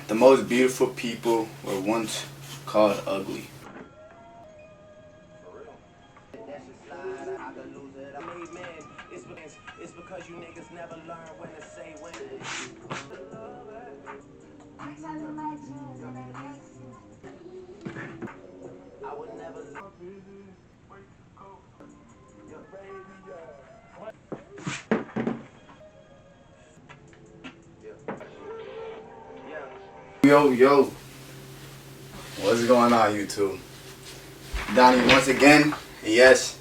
The most beautiful people were once called ugly. It's because you niggas never learn when to say when. I would never Yo, what's going on, YouTube? Donnie once again. Yes,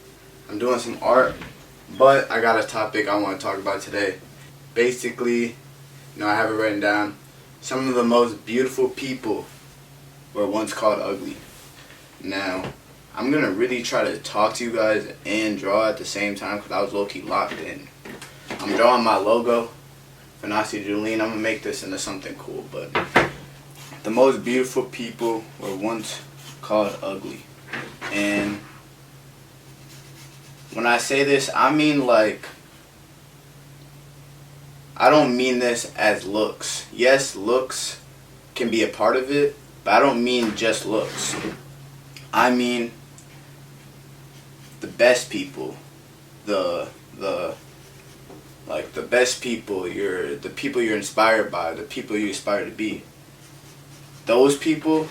I'm doing some art, but I got a topic I want to talk about today. Basically, I have it written down. Some of the most beautiful people were once called ugly. Now, I'm gonna really try to talk to you guys and draw at the same time because I was low-key locked in. I'm drawing my logo for Nasi Julene. I'm gonna make this into something cool, but the most beautiful people were once called ugly. And when I say this, I mean like, I don't mean this as looks. Yes, looks can be a part of it, but I don't mean just looks. I mean the best people, the best people, the people you're inspired by, the people you aspire to be. Those people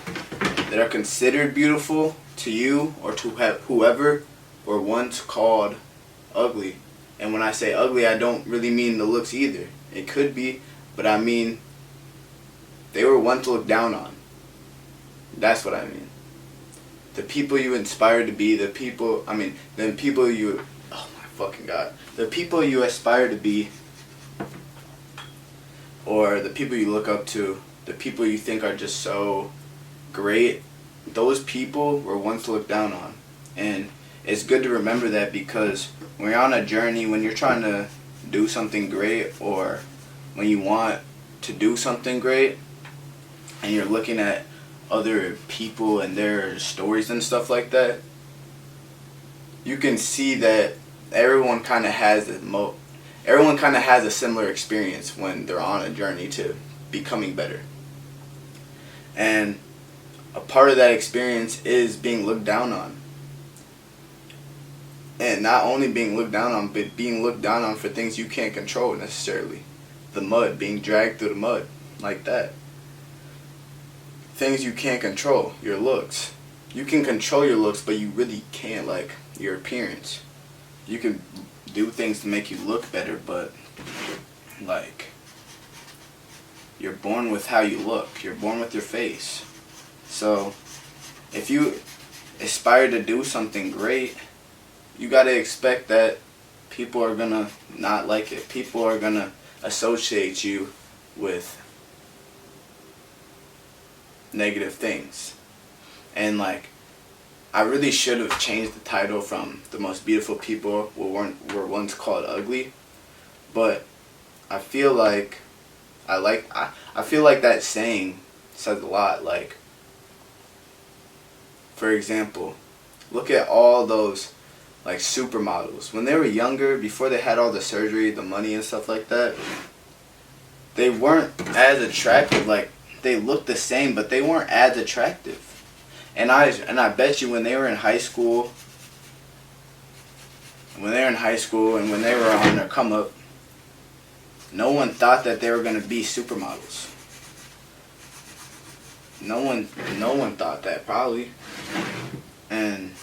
that are considered beautiful to you or to whoever were once called ugly. And when I say ugly, I don't really mean the looks either. It could be, but I mean they were once looked down on. That's what I mean. The people you inspire to be, the people you, oh my fucking God, the people you aspire to be, or the people you look up to, the people you think are just so great, those people were once looked down on. And it's good to remember that, because when you're on a journey, when you're trying to do something great, or when you want to do something great, and you're looking at other people and their stories and stuff like that, you can see that everyone kind of has a similar experience when they're on a journey to becoming better. And a part of that experience is being looked down on. And not only being looked down on, but being looked down on for things you can't control necessarily. The mud, being dragged through the mud, like that. Things you can't control, your looks. You can control your looks, but you really can't, like your appearance. You can do things to make you look better, but like, you're born with how you look. You're born with your face. So if you aspire to do something great, you gotta expect that people are gonna not like it. People are gonna associate you with negative things. And like, I really should have changed the title from "The Most Beautiful People were once called ugly," but I feel like I feel like that saying says a lot. Like, for example, look at all those like supermodels. When they were younger, before they had all the surgery, the money and stuff like that, they weren't as attractive. Like, they looked the same, but they weren't as attractive. And I bet you when they were in high school, and when they were on their come up, no one thought that they were gonna be supermodels. No one thought that, probably. And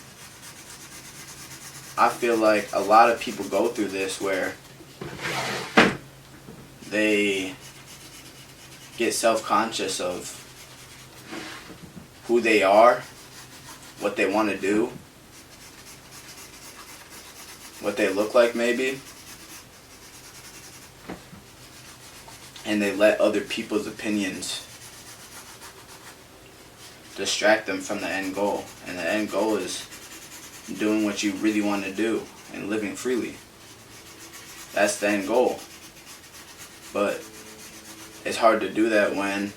I feel like a lot of people go through this where they get self-conscious of who they are, what they want to do, what they look like maybe, and they let other people's opinions distract them from the end goal. And the end goal is doing what you really want to do and living freely. That's the end goal. But it's hard to do that when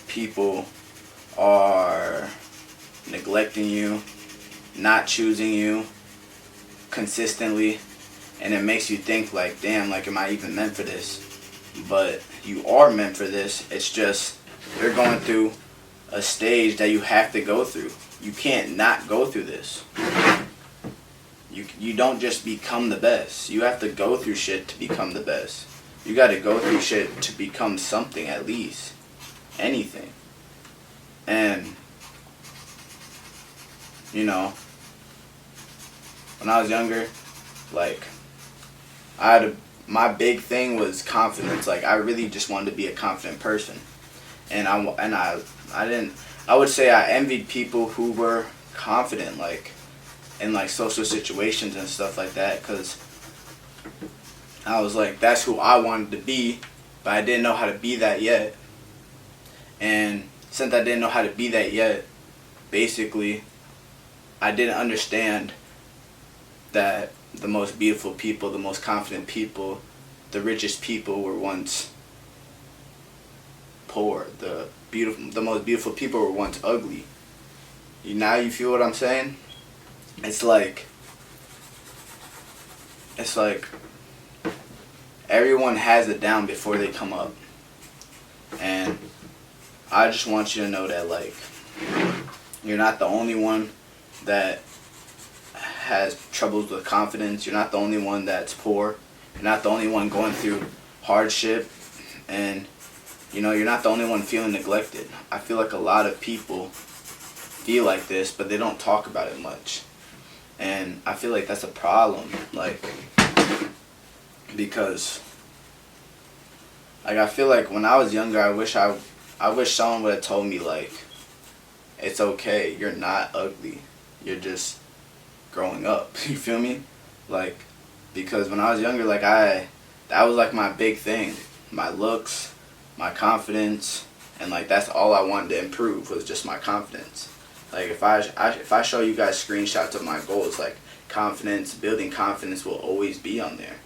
people are neglecting you, not choosing you consistently, and it makes you think like, damn, like, am I even meant for this? But you are meant for this. It's just you're going through a stage that you have to go through. You can't not go through this. You don't just become the best. You have to go through shit to become the best. You got to go through shit to become something, at least. Anything. And, you know, when I was younger, like, my big thing was confidence. Like, I really just wanted to be a confident person. And I would say I envied people who were confident, like, in, like, social situations and stuff like that, because I was like, that's who I wanted to be, but I didn't know how to be that yet. And since I didn't know how to be that yet, basically, I didn't understand that the most beautiful people, the most confident people, the richest people were once poor. The most beautiful people were once ugly. Now you feel what I'm saying? It's like everyone has it down before they come up. And I just want you to know that, like, you're not the only one that has troubles with confidence. You're not the only one that's poor. You're not the only one going through hardship. And, you know, you're not the only one feeling neglected. I feel like a lot of people feel like this, but they don't talk about it much. And I feel like that's a problem, like, because, like, I feel like when I was younger, I wish someone would have told me, like, it's okay, you're not ugly, you're just growing up. You feel me? Like, because when I was younger, like, that was like my big thing, my looks, my confidence, and, like, that's all I wanted to improve was just my confidence. Like, if I show you guys screenshots of my goals, like, building confidence will always be on there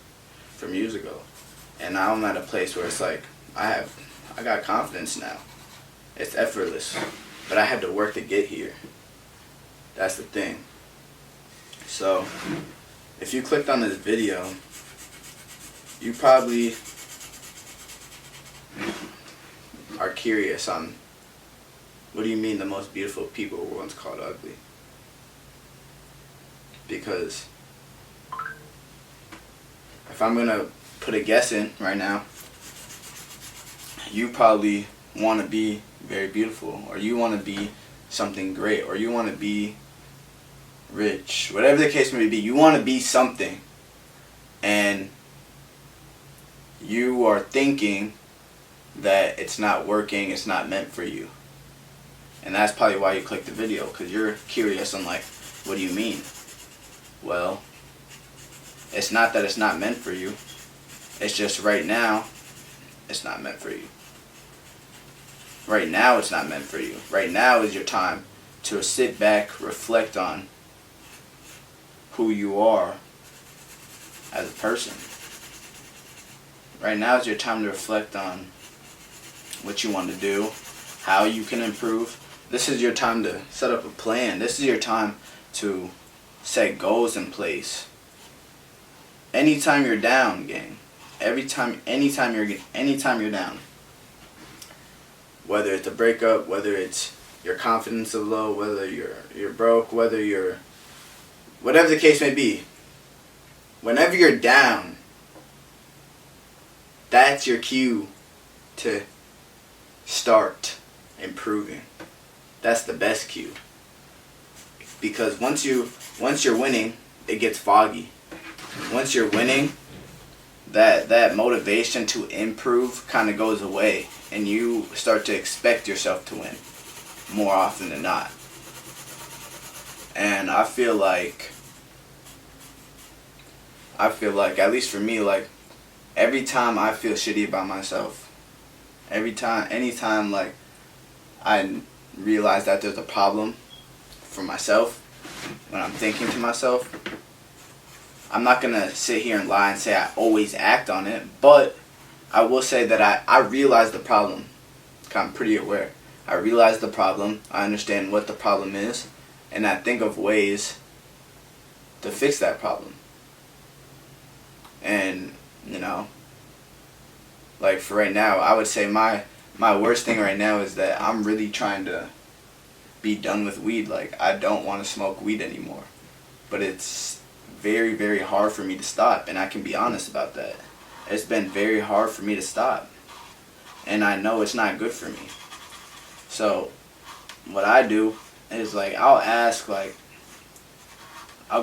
from years ago. And now I'm at a place where it's like, I got confidence now. It's effortless. But I had to work to get here. That's the thing. So, if you clicked on this video, you probably are curious on, what do you mean the most beautiful people were once called ugly? Because if I'm going to put a guess in right now, you probably want to be very beautiful, or you want to be something great, or you want to be rich, whatever the case may be. You want to be something, and you are thinking that it's not working, it's not meant for you. And that's probably why you clicked the video, because you're curious on, like, what do you mean? Well, it's not that it's not meant for you. It's just right now, it's not meant for you. Right now, it's not meant for you. Right now is your time to sit back, reflect on who you are as a person. Right now is your time to reflect on what you want to do, how you can improve. This is your time to set up a plan. This is your time to set goals in place. Anytime you're down, gang. Anytime you're down. Whether it's a breakup, whether it's your confidence is low, whether you're broke, whether you're, whatever the case may be. Whenever you're down, that's your cue to start improving. That's the best cue. Because once you're winning, it gets foggy. Once you're winning, that motivation to improve kind of goes away, and you start to expect yourself to win more often than not. And I feel like, at least for me, like, every time I feel shitty about myself, anytime, like, I realize that there's a problem for myself, when I'm thinking to myself, I'm not going to sit here and lie and say I always act on it, but I will say that I realize the problem. I'm pretty aware. I realize the problem, I understand what the problem is, and I think of ways to fix that problem. And, you know, Like for right now, I would say my worst thing right now is that I'm really trying to be done with weed. Like I don't want to smoke weed anymore. But it's very, very hard for me to stop, and I can be honest about that. It's been very hard for me to stop. And I know it's not good for me. So what I do is like I'll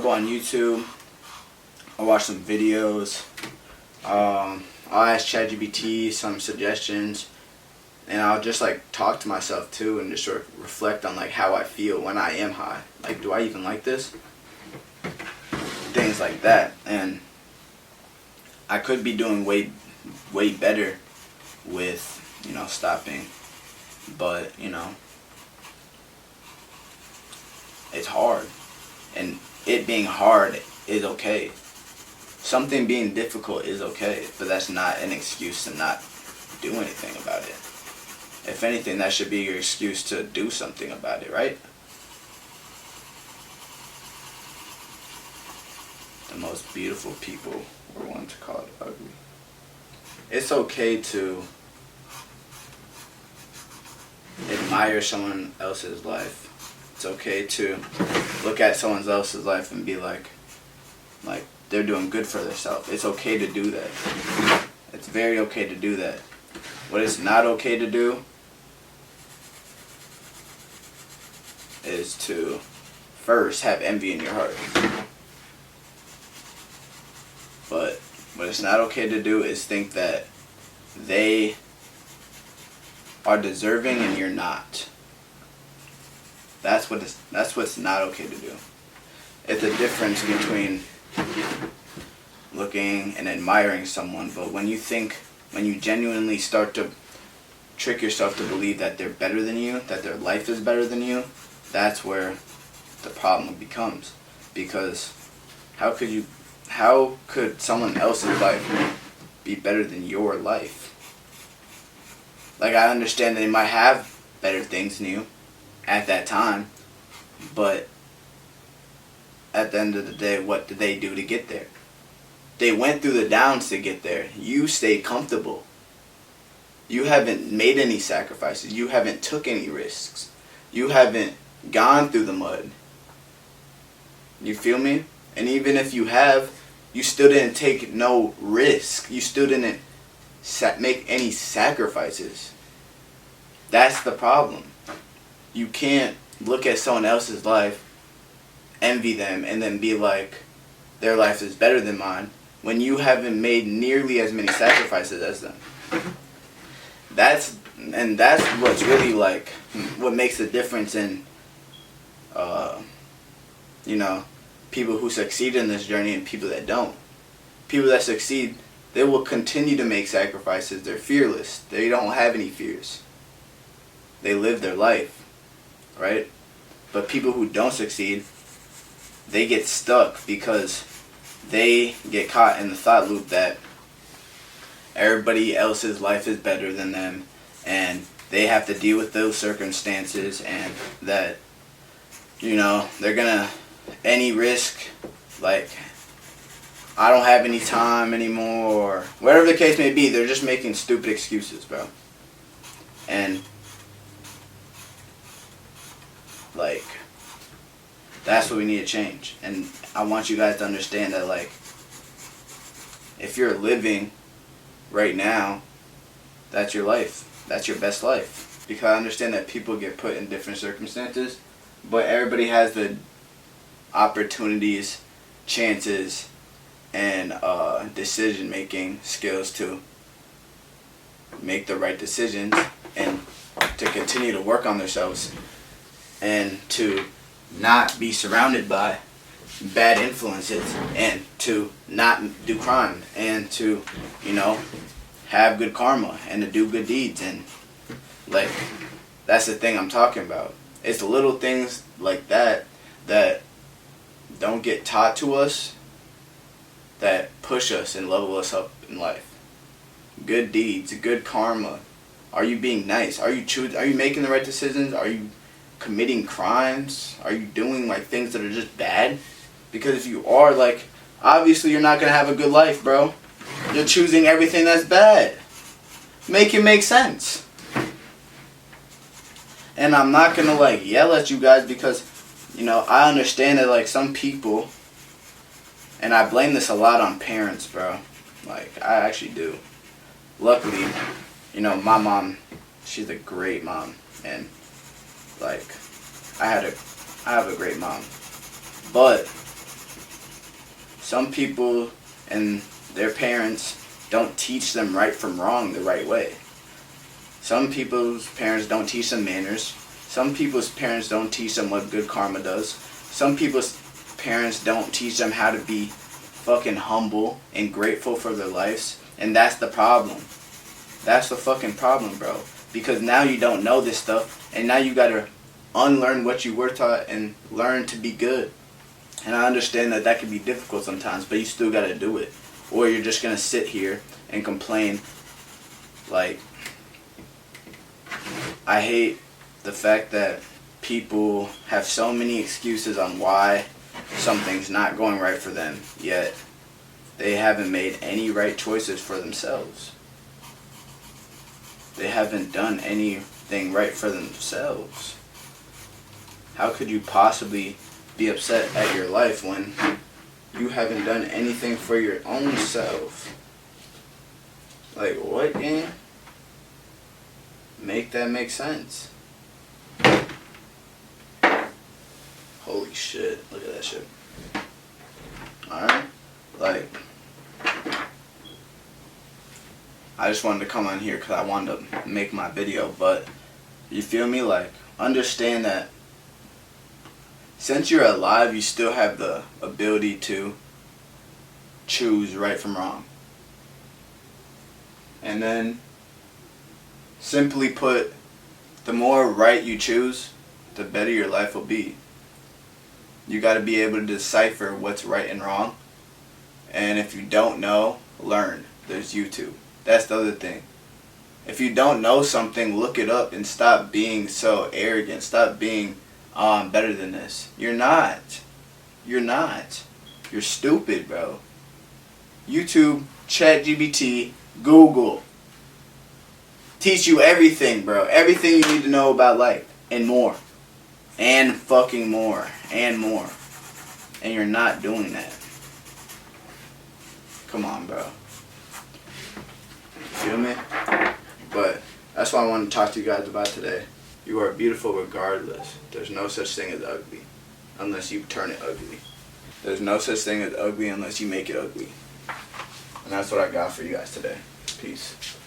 go on YouTube, I'll watch some videos, I'll ask ChatGPT some suggestions, and I'll just like talk to myself too and just sort of reflect on like how I feel when I am high. Like, do I even like this? Things like that. And I could be doing way better with, stopping, but it's hard, and it being hard is okay. Something being difficult is okay, but that's not an excuse to not do anything about it. If anything, that should be your excuse to do something about it, right? The most beautiful people were ones to call it ugly. It's okay to admire someone else's life. It's okay to look at someone else's life and be like they're doing good for themselves. It's okay to do that. It's very okay to do that. What it's not okay to do is to first have envy in your heart. But what it's not okay to do is think that they are deserving and you're not. That's what's not okay to do. It's a difference between looking and admiring someone, but when you genuinely start to trick yourself to believe that they're better than you, that their life is better than you, that's where the problem becomes. Because how could someone else's life be better than your life? Like, I understand that they might have better things than you at that time, but at the end of the day, what did they do to get there? They went through the downs to get there. You stayed comfortable. You haven't made any sacrifices. You haven't took any risks. You haven't gone through the mud. You feel me? And even if you have, you still didn't take no risk. You still didn't make any sacrifices. That's the problem. You can't look at someone else's life, envy them, and then be like, their life is better than mine, when you haven't made nearly as many sacrifices as them. That's what's really like what makes the difference in people who succeed in this journey and people that don't. People that succeed, they will continue to make sacrifices. They're fearless. They don't have any fears. They live their life, right? But people who don't succeed, they get stuck because they get caught in the thought loop that everybody else's life is better than them, and they have to deal with those circumstances, and that, they're gonna, any risk, like, I don't have any time anymore, or whatever the case may be, they're just making stupid excuses, bro. And, like, that's what we need to change. And I want you guys to understand that, like, if you're living right now, that's your life. That's your best life. Because I understand that people get put in different circumstances, but everybody has the opportunities, chances, and decision-making skills to make the right decisions and to continue to work on themselves and to not be surrounded by bad influences and to not do crime and to, have good karma and to do good deeds. And, like, that's the thing I'm talking about. It's the little things like that that don't get taught to us that push us and level us up in life. Good deeds, good karma. Are you being nice? Are you making the right decisions? Are you committing crimes? Are you doing like things that are just bad? Because if you are, like, obviously you're not gonna have a good life, bro. You're choosing everything that's bad. Make it make sense. And I'm not gonna like yell at you guys because, you know, I understand that like some people, and I blame this a lot on parents, bro. Like, I actually do. Luckily, you know, my mom, she's a great mom, and like, I have a great mom. But some people and their parents don't teach them right from wrong the right way. Some people's parents don't teach them manners. Some people's parents don't teach them what good karma does. Some people's parents don't teach them how to be fucking humble and grateful for their lives. And that's the problem. That's the fucking problem, bro. Because now you don't know this stuff, and now you gotta unlearn what you were taught and learn to be good. And I understand that that can be difficult sometimes, but you still gotta do it. Or you're just gonna sit here and complain. Like, I hate the fact that people have so many excuses on why something's not going right for them, yet they haven't made any right choices for themselves. They haven't done anything right for themselves. How could you possibly be upset at your life when you haven't done anything for your own self? Like, what, gang? Make that make sense. Holy shit, look at that shit. Alright? Like, I just wanted to come on here because I wanted to make my video, but you feel me? Like, understand that since you're alive, you still have the ability to choose right from wrong. And then, simply put, the more right you choose, the better your life will be. You got to be able to decipher what's right and wrong. And if you don't know, learn. There's YouTube. That's the other thing. If you don't know something, look it up and stop being so arrogant. Stop being, I'm better than this. You're not. You're not. You're stupid, bro. YouTube, ChatGPT, Google. Teach you everything, bro. Everything you need to know about life. And more. And fucking more. And more. And you're not doing that. Come on, bro. Feel me? But that's what I wanted to talk to you guys about today. You are beautiful regardless. There's no such thing as ugly unless you turn it ugly. There's no such thing as ugly unless you make it ugly. And that's what I got for you guys today. Peace.